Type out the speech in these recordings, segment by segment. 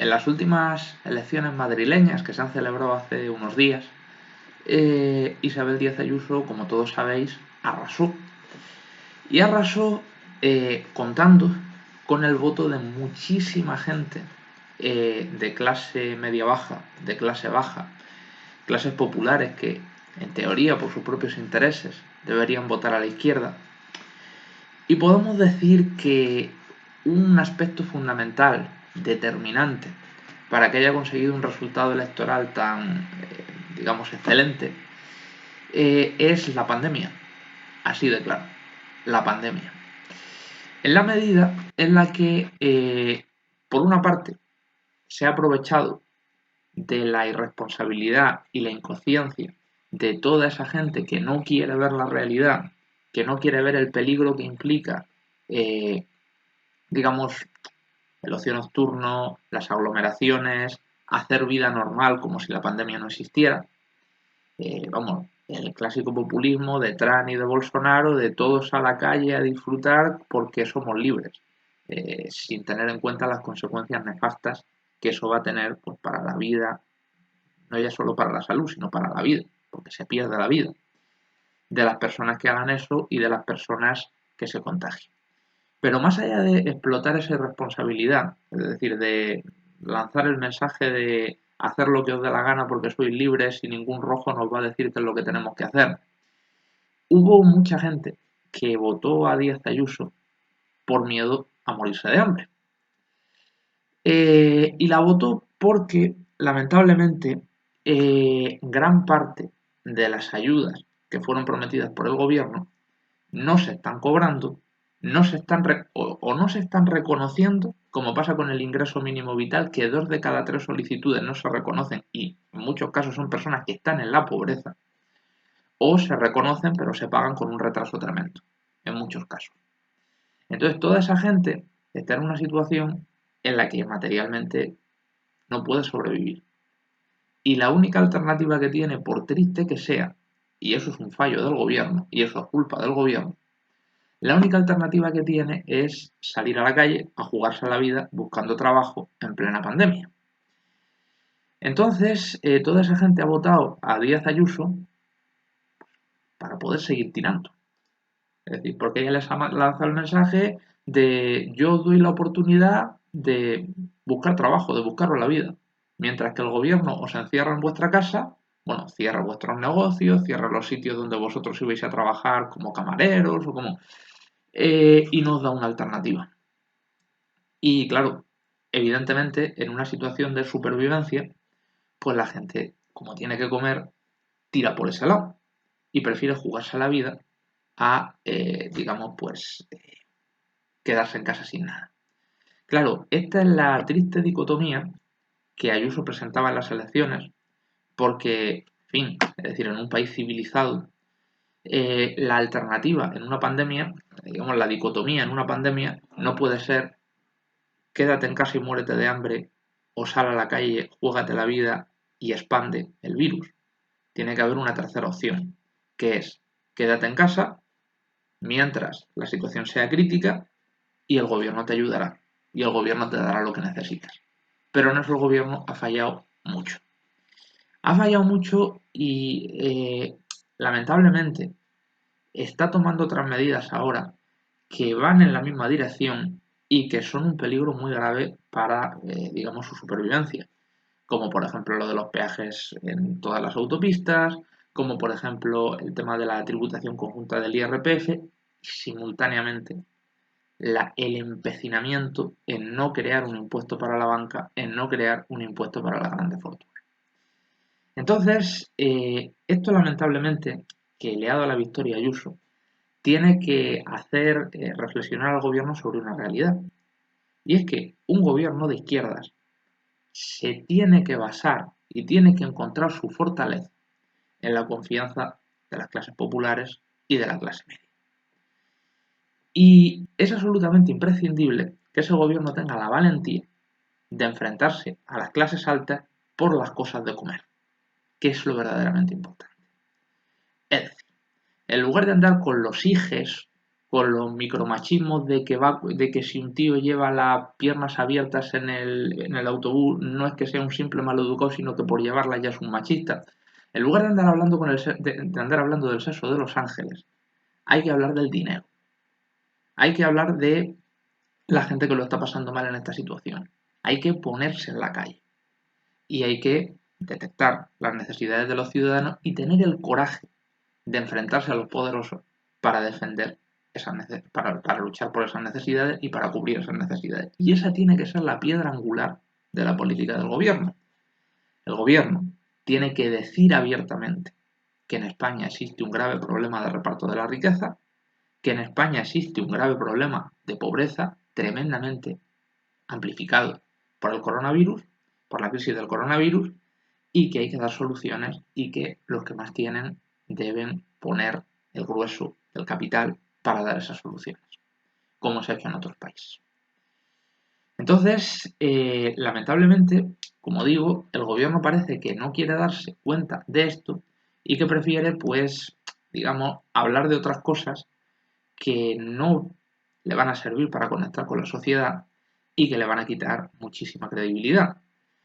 en las últimas elecciones madrileñas que se han celebrado hace unos días, Isabel Díaz Ayuso, como todos sabéis, arrasó. Y arrasó contando con el voto de muchísima gente de clase media baja, de clase baja, clases populares que, en teoría, por sus propios intereses, deberían votar a la izquierda. Y podemos decir que un aspecto fundamental, determinante, para que haya conseguido un resultado electoral tan, digamos, excelente, es la pandemia. Así de claro, la pandemia. En la medida en la que, por una parte, se ha aprovechado de la irresponsabilidad y la inconsciencia de toda esa gente que no quiere ver la realidad, que no quiere ver el peligro que implica, digamos, el ocio nocturno, las aglomeraciones, hacer vida normal como si la pandemia no existiera. Vamos, el clásico populismo de Trump y de Bolsonaro, de todos a la calle a disfrutar porque somos libres, sin tener en cuenta las consecuencias nefastas que eso va a tener pues, para la vida, no ya solo para la salud, sino para la vida, porque se pierde la vida de las personas que hagan eso y de las personas que se contagien. Pero más allá de explotar esa irresponsabilidad, es decir, de lanzar el mensaje de hacer lo que os dé la gana porque sois libres y ningún rojo nos va a decir qué es lo que tenemos que hacer, hubo mucha gente que votó a Díaz Ayuso por miedo a morirse de hambre. Y la votó porque, lamentablemente, gran parte de las ayudas que fueron prometidas por el gobierno no se están cobrando, no se están o no se están reconociendo, como pasa con el ingreso mínimo vital, que 2 de cada 3 solicitudes no se reconocen y en muchos casos son personas que están en la pobreza, o se reconocen pero se pagan con un retraso tremendo, en muchos casos. Entonces toda esa gente está en una situación en la que materialmente no puede sobrevivir. Y la única alternativa que tiene, por triste que sea, y eso es un fallo del gobierno, y eso es culpa del gobierno, la única alternativa que tiene es salir a la calle a jugarse la vida buscando trabajo en plena pandemia. Entonces, toda esa gente ha votado a Díaz Ayuso para poder seguir tirando. Es decir, porque ella les ha lanzado el mensaje de yo os doy la oportunidad de buscar trabajo, de buscaros la vida. Mientras que el gobierno os encierra en vuestra casa, bueno, cierra vuestros negocios, cierra los sitios donde vosotros ibais a trabajar como camareros o como... y nos da una alternativa. Y claro, evidentemente, en una situación de supervivencia, pues la gente, como tiene que comer, tira por ese lado y prefiere jugarse la vida a, digamos, pues quedarse en casa sin nada. Claro, esta es la triste dicotomía que Ayuso presentaba en las elecciones, porque, en fin, es decir, en un país civilizado, la alternativa en una pandemia, digamos, la dicotomía en una pandemia no puede ser quédate en casa y muérete de hambre o sal a la calle, juégate la vida y expande el virus. Tiene que haber una tercera opción, que es quédate en casa mientras la situación sea crítica y el gobierno te ayudará y el gobierno te dará lo que necesitas. Pero nuestro gobierno ha fallado mucho. Ha fallado mucho y lamentablemente está tomando otras medidas ahora que van en la misma dirección y que son un peligro muy grave para, digamos, su supervivencia. Como por ejemplo lo de los peajes en todas las autopistas, como por ejemplo el tema de la tributación conjunta del IRPF, simultáneamente el empecinamiento en no crear un impuesto para la banca, en no crear un impuesto para las grandes fortunas. Entonces, esto lamentablemente, que le ha dado la victoria a Ayuso, tiene que hacer reflexionar al gobierno sobre una realidad. Y es que un gobierno de izquierdas se tiene que basar y tiene que encontrar su fortaleza en la confianza de las clases populares y de la clase media. Y es absolutamente imprescindible que ese gobierno tenga la valentía de enfrentarse a las clases altas por las cosas de comer, que es lo verdaderamente importante. Es decir, en lugar de andar con los hijes con los micromachismos de que si un tío lleva las piernas abiertas en el autobús no es que sea un simple maleducado, sino que por llevarlas ya es un machista. En lugar de andar hablando de andar hablando del sexo de los ángeles, hay que hablar del dinero. Hay que hablar de la gente que lo está pasando mal en esta situación. Hay que ponerse en la calle y hay que detectar las necesidades de los ciudadanos y tener el coraje de enfrentarse a los poderosos para defender para luchar por esas necesidades y para cubrir esas necesidades. Y esa tiene que ser la piedra angular de la política del gobierno. El gobierno tiene que decir abiertamente que en España existe un grave problema de reparto de la riqueza, que en España existe un grave problema de pobreza tremendamente amplificado por el coronavirus, por la crisis del coronavirus, y que hay que dar soluciones y que los que más tienen deben poner el grueso del capital para dar esas soluciones, como se ha hecho en otros países. Entonces, lamentablemente, como digo, el gobierno parece que no quiere darse cuenta de esto y que prefiere, pues, digamos, hablar de otras cosas que no le van a servir para conectar con la sociedad y que le van a quitar muchísima credibilidad.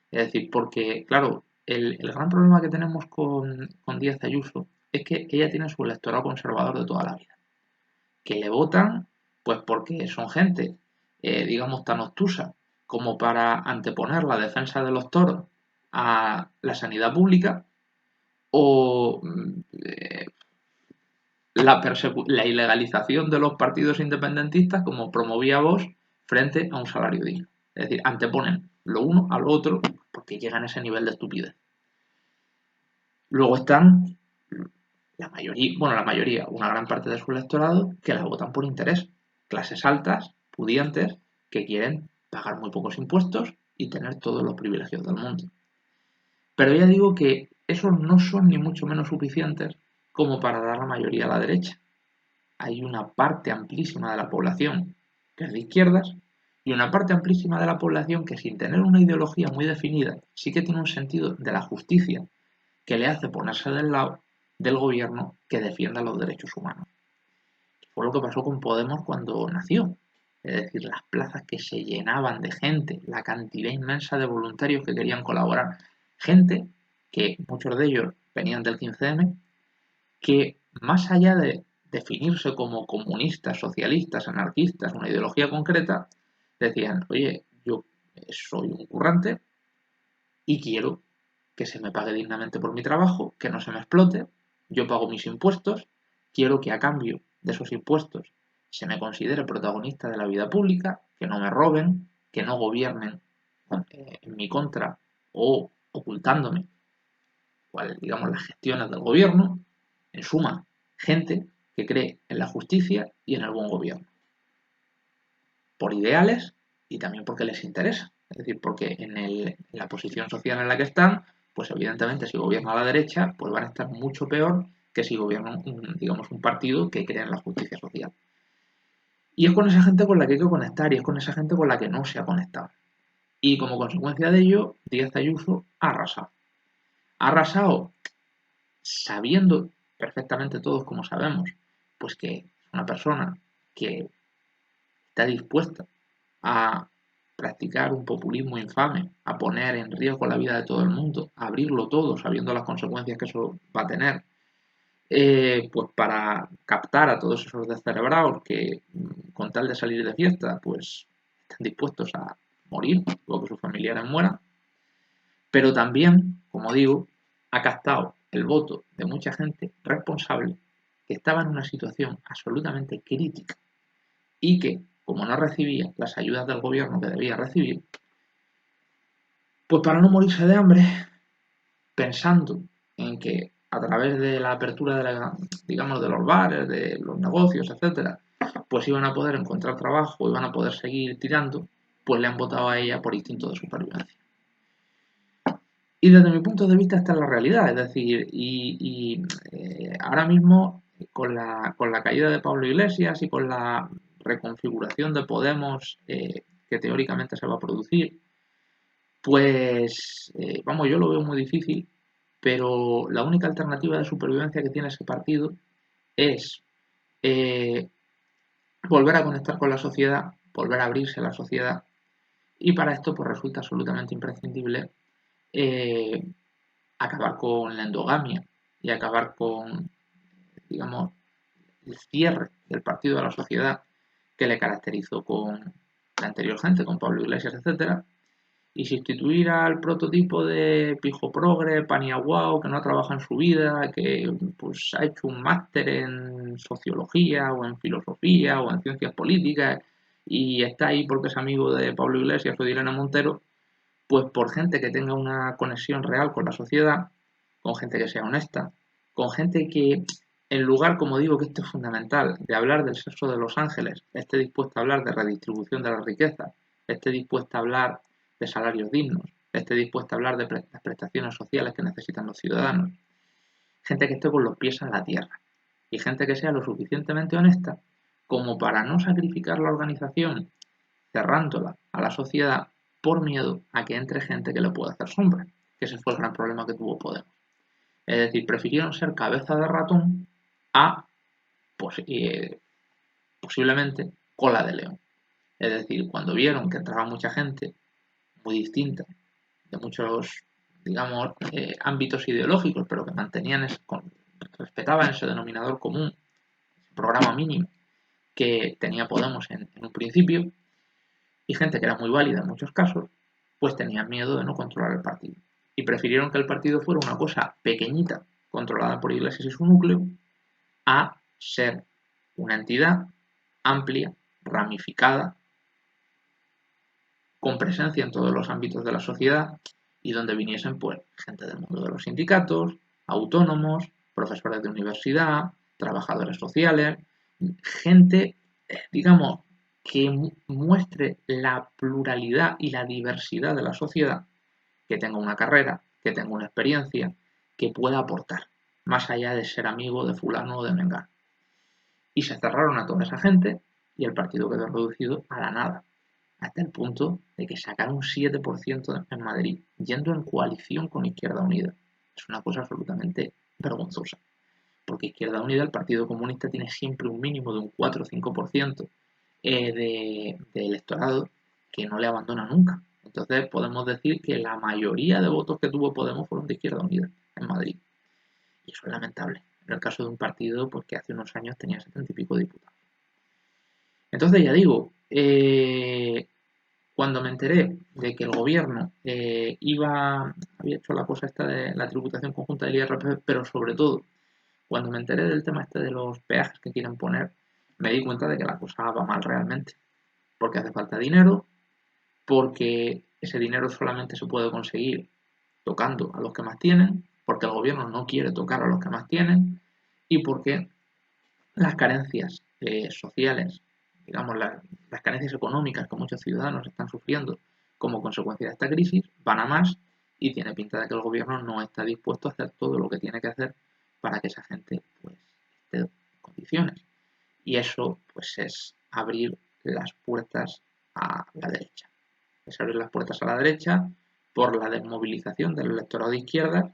Es decir, porque, claro, el gran problema que tenemos con Díaz Ayuso es que ella tiene su electorado conservador de toda la vida, que le votan pues porque son gente, digamos, tan obtusa como para anteponer la defensa de los toros a la sanidad pública o la ilegalización de los partidos independentistas como promovía Vox frente a un salario digno. Es decir, anteponen lo uno a lo otro porque llegan a ese nivel de estupidez. Luego están la mayoría, una gran parte de su electorado que la votan por interés. Clases altas, pudientes, que quieren pagar muy pocos impuestos y tener todos los privilegios del mundo. Pero ya digo que esos no son ni mucho menos suficientes como para dar la mayoría a la derecha. Hay una parte amplísima de la población que es de izquierdas y una parte amplísima de la población que sin tener una ideología muy definida sí que tiene un sentido de la justicia que le hace ponerse del lado del gobierno que defienda los derechos humanos. Fue lo que pasó con Podemos cuando nació. Es decir, las plazas que se llenaban de gente, la cantidad inmensa de voluntarios que querían colaborar. Gente que muchos de ellos venían del 15M, que más allá de definirse como comunistas, socialistas, anarquistas, una ideología concreta, decían, oye, yo soy un currante y quiero que se me pague dignamente por mi trabajo, que no se me explote, yo pago mis impuestos, quiero que a cambio de esos impuestos se me considere protagonista de la vida pública, que no me roben, que no gobiernen en mi contra o ocultándome, digamos, las gestiones del gobierno. En suma, gente que cree en la justicia y en el buen gobierno, por ideales y también porque les interesa. Es decir, porque en la posición social en la que están, pues evidentemente si gobierna la derecha, pues van a estar mucho peor que si gobierna digamos, un partido que cree en la justicia social. Y es con esa gente con la que hay que conectar y es con esa gente con la que no se ha conectado. Y como consecuencia de ello, Díaz Ayuso ha arrasado. Ha arrasado sabiendo perfectamente todos como sabemos, pues que es una persona que está dispuesta a practicar un populismo infame, a poner en riesgo la vida de todo el mundo, a abrirlo todo sabiendo las consecuencias que eso va a tener, pues para captar a todos esos descerebrados que con tal de salir de fiesta, pues están dispuestos a morir o que sus familiares mueran, pero también, como digo, ha captado el voto de mucha gente responsable que estaba en una situación absolutamente crítica y que, como no recibía las ayudas del gobierno que debía recibir, pues para no morirse de hambre, pensando en que a través de la apertura digamos, de los bares, de los negocios, etcétera, pues iban a poder encontrar trabajo, iban a poder seguir tirando, pues le han votado a ella por instinto de supervivencia. Y desde mi punto de vista esta es la realidad, es decir, ahora mismo con la caída de Pablo Iglesias y con la reconfiguración de Podemos que teóricamente se va a producir, pues vamos, yo lo veo muy difícil, pero la única alternativa de supervivencia que tiene ese partido es volver a conectar con la sociedad, volver a abrirse a la sociedad, y para esto pues resulta absolutamente imprescindible eh, acabar con la endogamia y acabar con, digamos, el cierre del partido a la sociedad que le caracterizó con la anterior gente, con Pablo Iglesias, etcétera, y sustituir al prototipo de pijo progre, paniaguao, que no trabaja en su vida, que pues ha hecho un máster en sociología o en filosofía o en ciencias políticas y está ahí porque es amigo de Pablo Iglesias o de Irene Montero, pues por gente que tenga una conexión real con la sociedad, con gente que sea honesta, con gente que, en lugar, como digo, que esto es fundamental, de hablar del sexo de los ángeles, esté dispuesto a hablar de redistribución de la riqueza, esté dispuesto a hablar de salarios dignos, esté dispuesto a hablar de las prestaciones sociales que necesitan los ciudadanos, gente que esté con los pies en la tierra y gente que sea lo suficientemente honesta como para no sacrificar la organización cerrándola a la sociedad por miedo a que entre gente que le pueda hacer sombra, que ese fue el gran problema que tuvo Podemos. Es decir, prefirieron ser cabeza de ratón a pues, posiblemente cola de león. Es decir, cuando vieron que entraba mucha gente muy distinta, de muchos, digamos, ámbitos ideológicos, pero que respetaban ese denominador común, ese programa mínimo que tenía Podemos en un principio, y gente que era muy válida en muchos casos, pues tenían miedo de no controlar el partido. Y prefirieron que el partido fuera una cosa pequeñita, controlada por Iglesias y su núcleo, a ser una entidad amplia, ramificada, con presencia en todos los ámbitos de la sociedad y donde viniesen pues gente del mundo de los sindicatos, autónomos, profesores de universidad, trabajadores sociales, gente, digamos, que muestre la pluralidad y la diversidad de la sociedad, que tenga una carrera, que tenga una experiencia, que pueda aportar, más allá de ser amigo de fulano o de mengano. Y se cerraron a toda esa gente y el partido quedó reducido a la nada, hasta el punto de que sacaron un 7% en Madrid, yendo en coalición con Izquierda Unida. Es una cosa absolutamente vergonzosa, porque Izquierda Unida, el Partido Comunista, tiene siempre un mínimo de un 4 o 5% de electorado que no le abandona nunca. Entonces podemos decir que la mayoría de votos que tuvo Podemos fueron de Izquierda Unida en Madrid. Y eso es lamentable. En el caso de un partido pues, que hace unos años tenía 70 y pico diputados. Entonces ya digo, cuando me enteré de que el gobierno había hecho la cosa esta de la tributación conjunta del IRPF, pero sobre todo, cuando me enteré del tema este de los peajes que quieren poner, me di cuenta de que la cosa va mal realmente, porque hace falta dinero, porque ese dinero solamente se puede conseguir tocando a los que más tienen, porque el gobierno no quiere tocar a los que más tienen y porque las carencias sociales, digamos, las carencias económicas que muchos ciudadanos están sufriendo como consecuencia de esta crisis van a más y tiene pinta de que el gobierno no está dispuesto a hacer todo lo que tiene que hacer para que esa gente pues, esté en condiciones. Y eso pues es abrir las puertas a la derecha. Es abrir las puertas a la derecha por la desmovilización del electorado de izquierda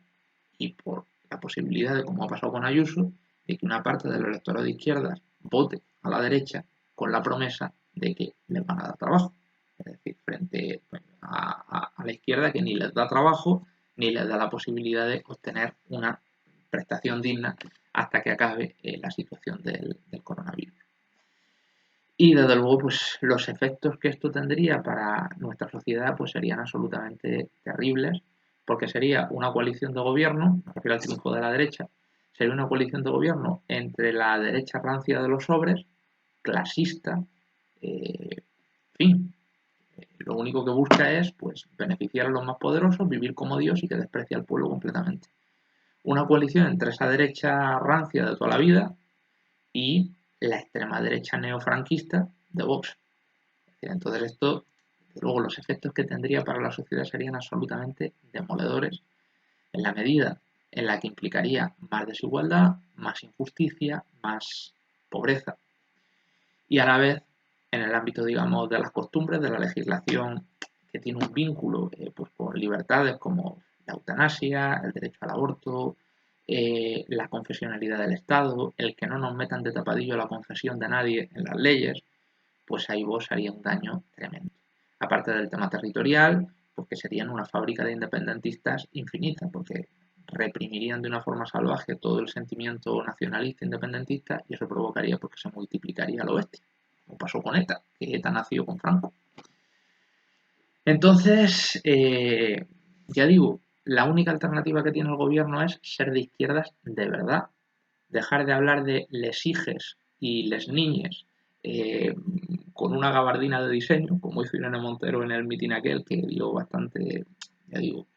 y por la posibilidad de, como ha pasado con Ayuso, de que una parte del electorado de izquierdas vote a la derecha con la promesa de que les van a dar trabajo. Es decir, frente a la izquierda que ni les da trabajo ni les da la posibilidad de obtener una prestación digna hasta que acabe la situación del coronavirus. Y desde luego, pues los efectos que esto tendría para nuestra sociedad pues serían absolutamente terribles, porque sería una coalición de gobierno, me refiero al triunfo de la derecha, sería una coalición de gobierno entre la derecha rancia de los sobres, clasista, en fin, lo único que busca es pues beneficiar a los más poderosos, vivir como Dios y que desprecia al pueblo completamente. Una coalición entre esa derecha rancia de toda la vida y la extrema derecha neofranquista de Vox. Entonces esto, luego los efectos que tendría para la sociedad serían absolutamente demoledores en la medida en la que implicaría más desigualdad, más injusticia, más pobreza y a la vez en el ámbito, digamos, de las costumbres, de la legislación que tiene un vínculo pues, con libertades como la eutanasia, el derecho al aborto, la confesionalidad del Estado, el que no nos metan de tapadillo la confesión de nadie en las leyes, pues ahí vos haría un daño tremendo. Aparte del tema territorial, pues que serían una fábrica de independentistas infinita, porque reprimirían de una forma salvaje todo el sentimiento nacionalista independentista y eso provocaría porque se multiplicaría lo bestia, como pasó con ETA, que ETA nació con Franco. Entonces, ya digo, la única alternativa que tiene el gobierno es ser de izquierdas de verdad, dejar de hablar de les hijes y les niñes con una gabardina de diseño, como hizo Irene Montero en el mitin aquel, que dio bastante, ya digo,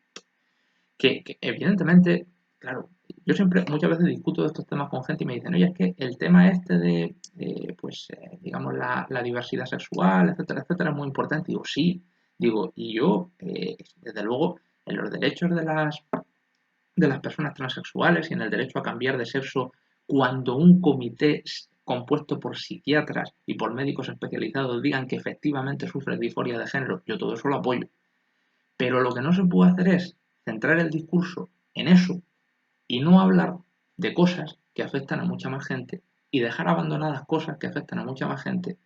que evidentemente, claro, yo siempre muchas veces discuto de estos temas con gente y me dicen, oye, es que el tema este de, digamos, la diversidad sexual, etcétera, etcétera, es muy importante. Digo, sí, digo, y yo, desde luego, en los derechos de las personas transexuales y en el derecho a cambiar de sexo cuando un comité compuesto por psiquiatras y por médicos especializados digan que efectivamente sufre disforia de género, yo todo eso lo apoyo. Pero lo que no se puede hacer es centrar el discurso en eso y no hablar de cosas que afectan a mucha más gente y dejar abandonadas cosas que afectan a mucha más gente.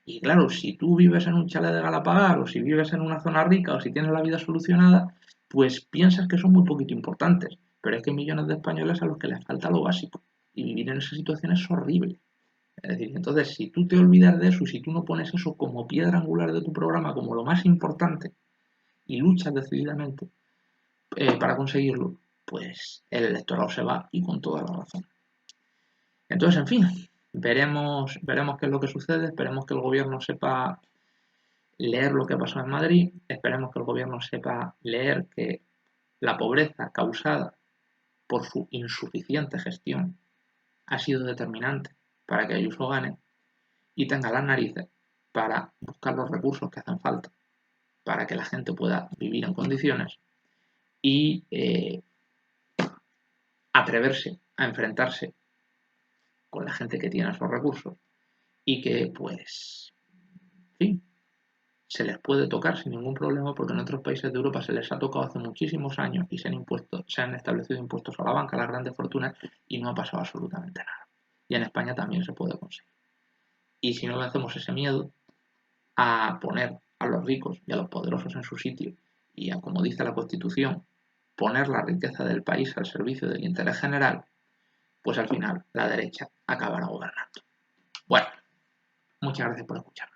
Y claro, si tú vives en un chalet de Galapagar o si vives en una zona rica o si tienes la vida solucionada, pues piensas que son muy poquito importantes. Pero es que hay millones de españoles a los que les falta lo básico. Y vivir en esa situación es horrible. Es decir, entonces, si tú te olvidas de eso y si tú no pones eso como piedra angular de tu programa, como lo más importante, y luchas decididamente para conseguirlo, pues el electorado se va y con toda la razón. Entonces, en fin, veremos qué es lo que sucede, esperemos que el gobierno sepa leer lo que pasó en Madrid, esperemos que el gobierno sepa leer que la pobreza causada por su insuficiente gestión ha sido determinante para que Ayuso gane y tenga las narices para buscar los recursos que hacen falta para que la gente pueda vivir en condiciones y atreverse a enfrentarse con la gente que tiene esos recursos y que, pues, en fin, se les puede tocar sin ningún problema porque en otros países de Europa se les ha tocado hace muchísimos años y se han establecido impuestos a la banca, a las grandes fortunas y no ha pasado absolutamente nada. Y en España también se puede conseguir. Y si no vencemos ese miedo a poner a los ricos y a los poderosos en su sitio y a, como dice la Constitución, poner la riqueza del país al servicio del interés general, pues al final la derecha acabará gobernando. Bueno, muchas gracias por escuchar.